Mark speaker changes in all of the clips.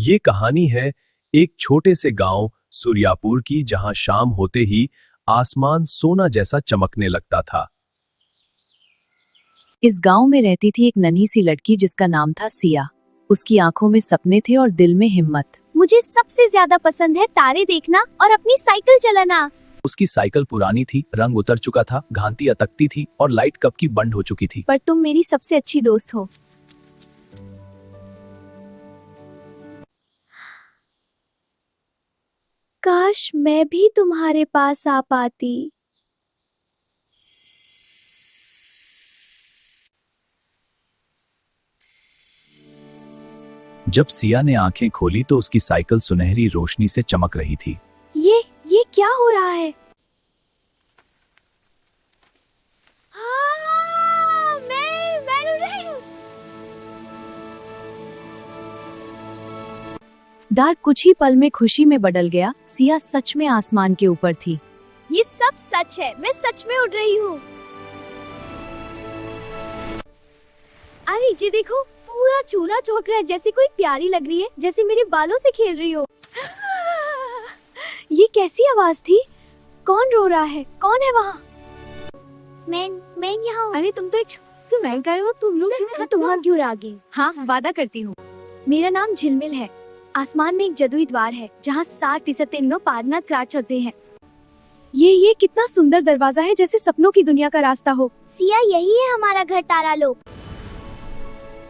Speaker 1: ये कहानी है एक छोटे से गांव सूर्यापुर की, जहां शाम होते ही आसमान सोना जैसा चमकने लगता था।
Speaker 2: इस गांव में रहती थी एक नन्ही सी लड़की जिसका नाम था सिया। उसकी आंखों में सपने थे और दिल में हिम्मत।
Speaker 3: मुझे सबसे ज्यादा पसंद है तारे देखना और अपनी साइकिल चलाना।
Speaker 1: उसकी साइकिल पुरानी थी, रंग उतर चुका था, घांटी अटकती थी और लाइट कब की बंद हो चुकी थी।
Speaker 3: पर तुम मेरी सबसे अच्छी दोस्त हो। काश मैं भी तुम्हारे पास आ पाती।
Speaker 1: जब सिया ने आंखें खोली तो उसकी साइकिल सुनहरी रोशनी से चमक रही थी।
Speaker 3: ये क्या हो रहा है? मैं उड़ रही हूँ।
Speaker 2: डर कुछ ही पल में खुशी में बदल गया। सिया सच में आसमान के ऊपर थी।
Speaker 3: ये सब सच है, मैं सच में उड़ रही हूँ। अरे जी देखो, पूरा चूल्हा चौक रहा है, जैसे कोई प्यारी लग रही है, जैसे मेरे बालों से खेल रही हो। ये कैसी आवाज थी? कौन रो रहा है? कौन है वहाँ? मैं यहाँ हूँ।
Speaker 2: अरे तुम तो मैं कह रही हूँ, तुम लोग
Speaker 3: तुम क्यों आ गई?
Speaker 2: हाँ, वादा करती हूँ।
Speaker 3: मेरा नाम झिलमिल है। आसमान में एक जादुई द्वार है जहाँ 7 पादनाथ क्राच होते हैं।
Speaker 2: ये कितना सुंदर दरवाजा है, जैसे सपनों की दुनिया का रास्ता हो।
Speaker 3: सिया, यही है हमारा घर तारा लोक।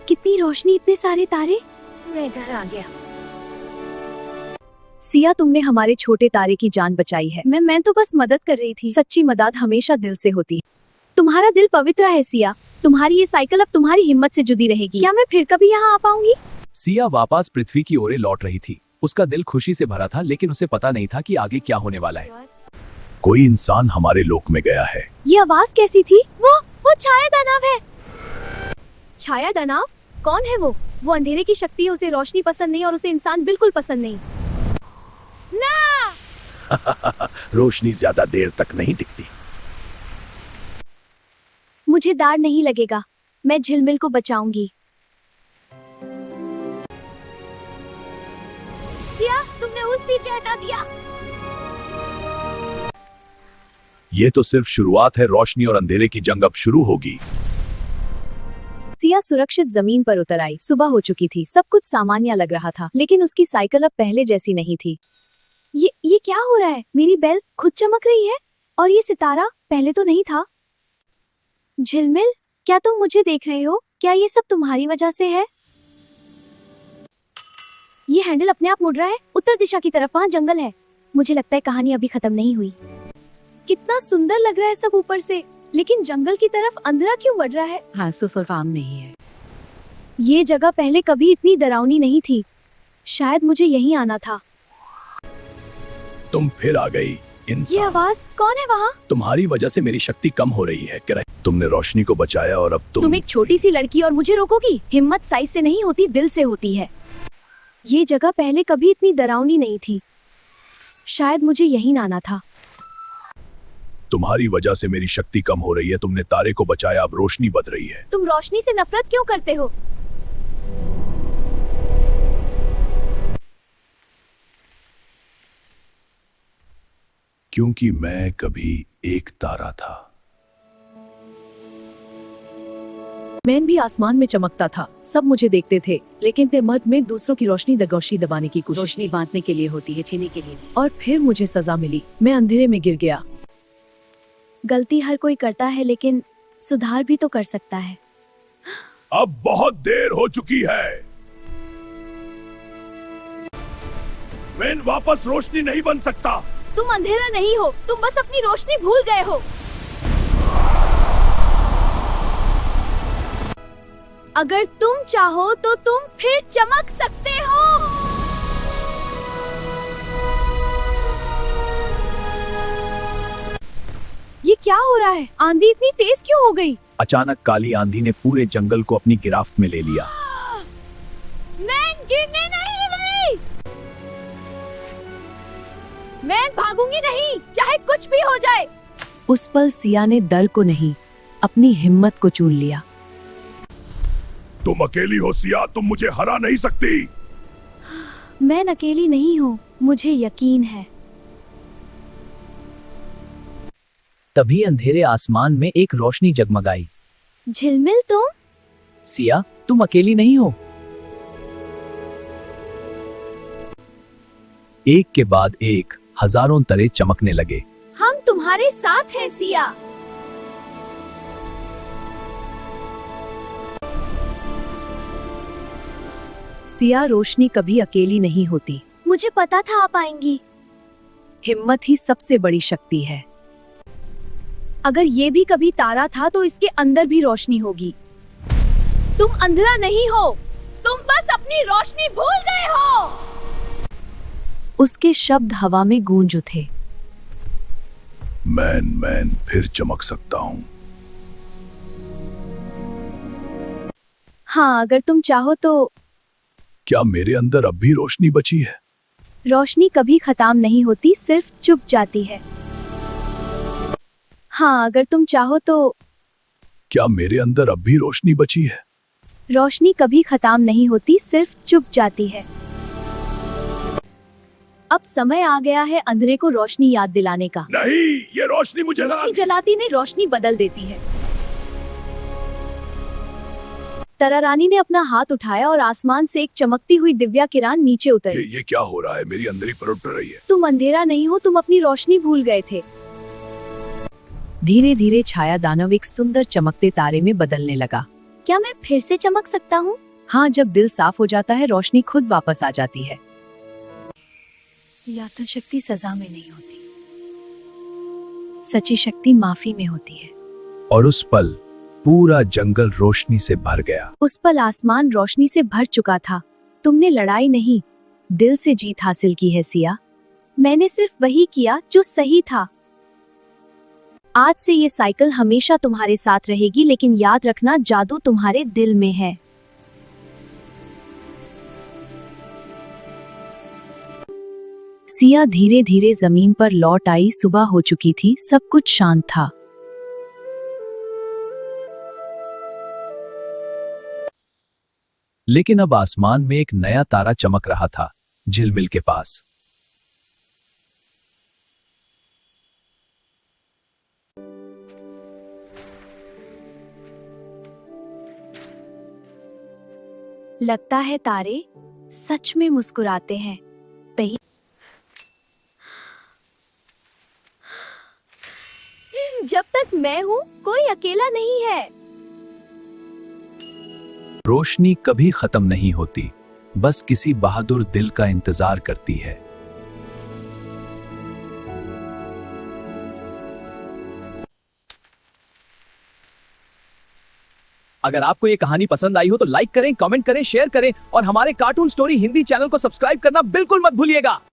Speaker 2: कितनी रोशनी, इतने सारे तारे।
Speaker 3: मैं घर आ गया।
Speaker 2: सिया, तुमने हमारे छोटे तारे की जान बचाई है। मैं तो बस मदद कर रही थी। सच्ची मदद हमेशा दिल से होती है। तुम्हारा दिल पवित्र है सिया। तुम्हारी ये साइकिल अब तुम्हारी हिम्मत से जुड़ी रहेगी। क्या मैं फिर कभी यहाँ आ पाऊंगी?
Speaker 1: सिया वापस पृथ्वी की ओर लौट रही थी। उसका दिल खुशी से भरा था, लेकिन उसे पता नहीं था कि आगे क्या होने वाला है। कोई इंसान हमारे लोक में गया है।
Speaker 3: ये आवाज कैसी थी? वो छाया दानव है। छाया दानव? कौन है वो? वो अंधेरे की शक्ति है, उसे रोशनी पसंद नहीं और उसे इंसान बिल्कुल पसंद नहीं। ना!
Speaker 1: रोशनी ज्यादा देर तक नहीं दिखती।
Speaker 3: मुझे डर नहीं लगेगा। मैं झिलमिल को बचाऊंगी। सिया, तुमने उस पीछे हटा दिया।
Speaker 1: ये तो सिर्फ शुरुआत है। रोशनी और अंधेरे की जंग अब शुरू होगी।
Speaker 2: सिया सुरक्षित जमीन पर उतर आई। सुबह हो चुकी थी, सब कुछ सामान्य लग रहा था, लेकिन उसकी साइकिल अब पहले जैसी नहीं थी।
Speaker 3: ये क्या हो रहा है? मेरी बेल खुद चमक रही है और ये सितारा पहले तो नहीं था। झिलमिल, क्या तुम मुझे देख रहे हो? क्या ये सब तुम्हारी वजह से है? ये हैंडल अपने आप मुड़ रहा है उत्तर दिशा की तरफ। वहाँ जंगल है। मुझे लगता है कहानी अभी खत्म नहीं हुई। कितना सुंदर लग रहा है सब ऊपर से, लेकिन जंगल की तरफ अंधेरा क्यों बढ़ रहा है?
Speaker 2: घास और फार्म नहीं है।
Speaker 3: ये जगह पहले कभी इतनी डरावनी नहीं थी। शायद मुझे यहीं आना था।
Speaker 1: तुम फिर आ गई इंसान।
Speaker 3: ये आवाज कौन है वहाँ?
Speaker 1: तुम्हारी वजह से मेरी शक्ति कम हो रही है। तुमने रोशनी को बचाया और अब
Speaker 3: तुम एक छोटी सी लड़की और मुझे रोकोगी? हिम्मत साइज से नहीं होती, दिल से होती है। ये जगह पहले कभी इतनी डरावनी नहीं थी। शायद मुझे यहीं आना था।
Speaker 1: तुम्हारी वजह से मेरी शक्ति कम हो रही है। तुमने तारे को बचाया, अब रोशनी बद रही है।
Speaker 3: तुम रोशनी से नफरत क्यों करते हो?
Speaker 1: क्योंकि मैं कभी एक तारा था।
Speaker 2: मैं भी आसमान में चमकता था, सब मुझे देखते थे, लेकिन ते मद में दूसरों की रोशनी दबाने की कोशिश। रोशनी बांटने के लिए होती है, छीनने के लिए। और फिर मुझे सजा मिली। मैं अंधेरे में गिर गया।
Speaker 3: गलती हर कोई करता है, लेकिन सुधार भी तो कर सकता है।
Speaker 1: अब बहुत देर हो चुकी है। मैं वापस रोशनी नहीं बन सकता।
Speaker 3: तुम अंधेरा नहीं हो, तुम बस अपनी रोशनी भूल गए हो। अगर तुम चाहो तो तुम फिर चमक सकते हो। ये क्या हो रहा है? आंधी इतनी तेज क्यों हो गई?
Speaker 1: अचानक काली आंधी ने पूरे जंगल को अपनी गिरफ्त में ले लिया।
Speaker 3: मैं गिरने नहीं गई। मैं भागूंगी नहीं, चाहे कुछ भी हो जाए।
Speaker 2: उस पल सिया ने डर को नहीं, अपनी हिम्मत को चुन लिया।
Speaker 1: तुम अकेली हो सिया, तुम मुझे हरा नहीं सकती।
Speaker 3: मैं अकेली नहीं हूँ, मुझे यकीन है।
Speaker 1: तभी अंधेरे आसमान में एक रोशनी जगमगाई।
Speaker 3: झिलमिल तुम?
Speaker 1: सिया, तुम अकेली नहीं हो। एक के बाद एक हजारों तारे चमकने लगे।
Speaker 3: हम तुम्हारे साथ हैं सिया।
Speaker 2: सिया, रोशनी कभी अकेली नहीं होती।
Speaker 3: मुझे पता था आप आएंगी।
Speaker 2: हिम्मत ही सबसे बड़ी शक्ति है। अगर ये भी कभी तारा था तो इसके अंदर भी रोशनी होगी।
Speaker 3: तुम अंधेरा नहीं हो, तुम बस अपनी रोशनी भूल गए हो।
Speaker 2: उसके शब्द हवा में गूंज उठे।
Speaker 1: मैं फिर चमक सकता हूँ।
Speaker 2: हाँ, अगर तुम चाहो तो।
Speaker 1: क्या मेरे अंदर अब भी रोशनी बची है?
Speaker 2: रोशनी कभी खत्म नहीं होती, सिर्फ चुप जाती है। हाँ, अगर तुम चाहो तो।
Speaker 1: क्या मेरे अंदर अब भी रोशनी बची है?
Speaker 2: रोशनी कभी खत्म नहीं होती, सिर्फ चुप जाती है। अब समय आ गया है अंधेरे को रोशनी याद दिलाने का।
Speaker 1: नहीं, ये रोशनी मुझे
Speaker 2: जलाती नहीं, रोशनी बदल देती है। तारा रानी ने अपना हाथ उठाया और आसमान से एक चमकती हुई दिव्या किरण नीचे उतरी।
Speaker 1: ये क्या हो रहा है? मेरी अंदर पर उठ रही है।
Speaker 2: तुम अंधेरा नहीं हो, तुम अपनी रोशनी भूल गए थे। धीरे धीरे छाया दानव एक सुंदर चमकते तारे में बदलने लगा।
Speaker 3: क्या मैं फिर से चमक सकता हूँ?
Speaker 2: हाँ, जब दिल साफ हो जाता है रोशनी खुद वापस आ जाती है। या तो शक्ति सजा में नहीं होती, सच्ची शक्ति माफी में होती है।
Speaker 1: और उस पल पूरा जंगल रोशनी से भर गया।
Speaker 2: उस पल आसमान रोशनी से भर चुका था। तुमने लड़ाई नहीं, दिल से जीत हासिल की है सिया। मैंने सिर्फ वही किया जो सही था। आज से ये साइकिल हमेशा तुम्हारे साथ रहेगी, लेकिन याद रखना, जादू तुम्हारे दिल में है। सिया धीरे धीरे जमीन पर लौट आई। सुबह हो चुकी थी, सब कुछ शांत था।
Speaker 1: लेकिन अब आसमान में एक नया तारा चमक रहा था, झिलमिल के पास।
Speaker 2: लगता है तारे सच में मुस्कुराते हैं।
Speaker 3: जब तक मैं हूँ, कोई अकेला नहीं है।
Speaker 1: रोशनी कभी खत्म नहीं होती, बस किसी बहादुर दिल का इंतजार करती है। अगर आपको ये कहानी पसंद आई हो तो लाइक करें, कमेंट करें, शेयर करें और हमारे कार्टून स्टोरी हिंदी चैनल को सब्सक्राइब करना बिल्कुल मत भूलिएगा।